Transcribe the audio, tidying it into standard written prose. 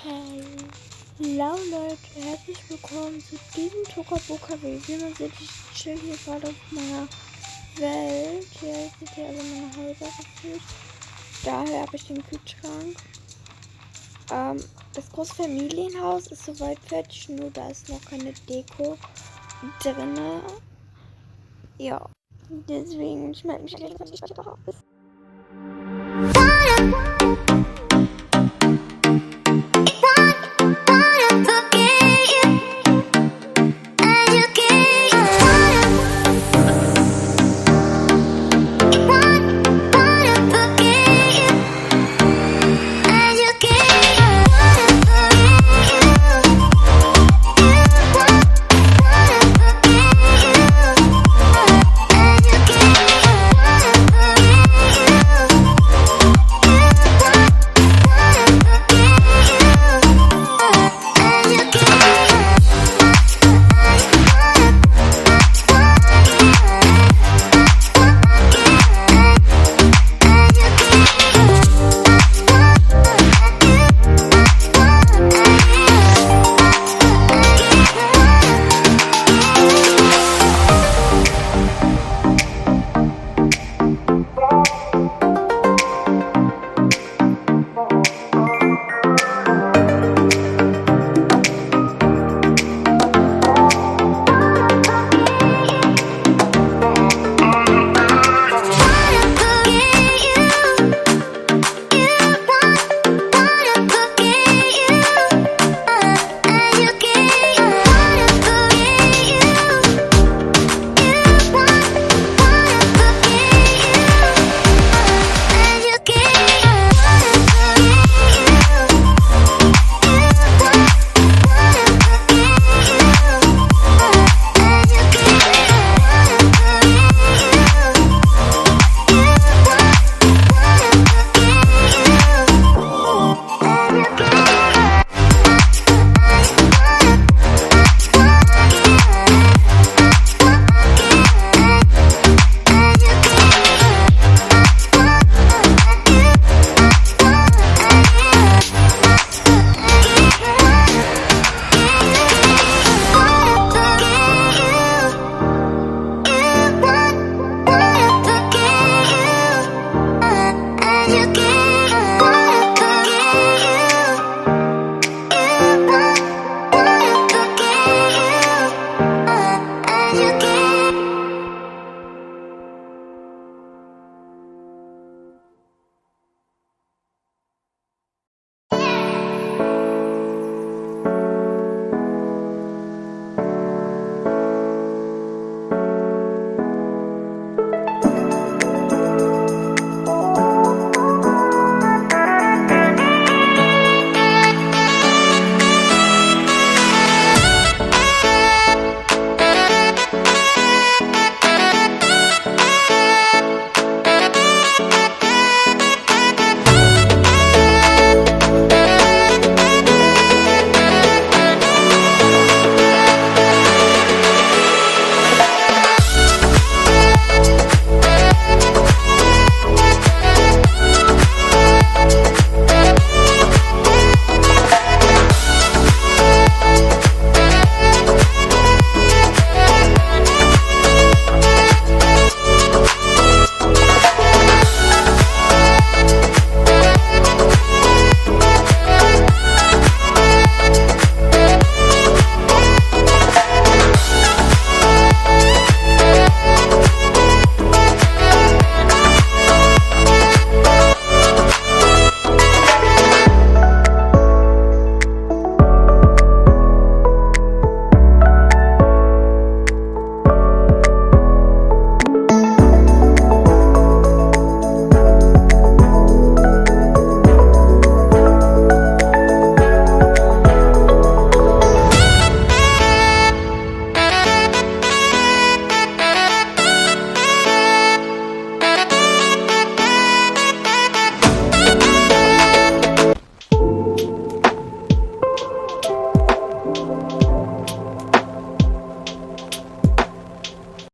Hallo Leute, herzlich willkommen zu diesem Tokaboka-Review. Man sieht, ich chill hier gerade auf meiner Welt. Hier seht ihr alle meine Häuser gefühlt. Daher habe ich den Kühlschrank. Das große Familienhaus ist soweit fertig, nur da ist noch keine Deko drin. Ja, deswegen, ich melde mich gleich, wenn ich da drauf ist.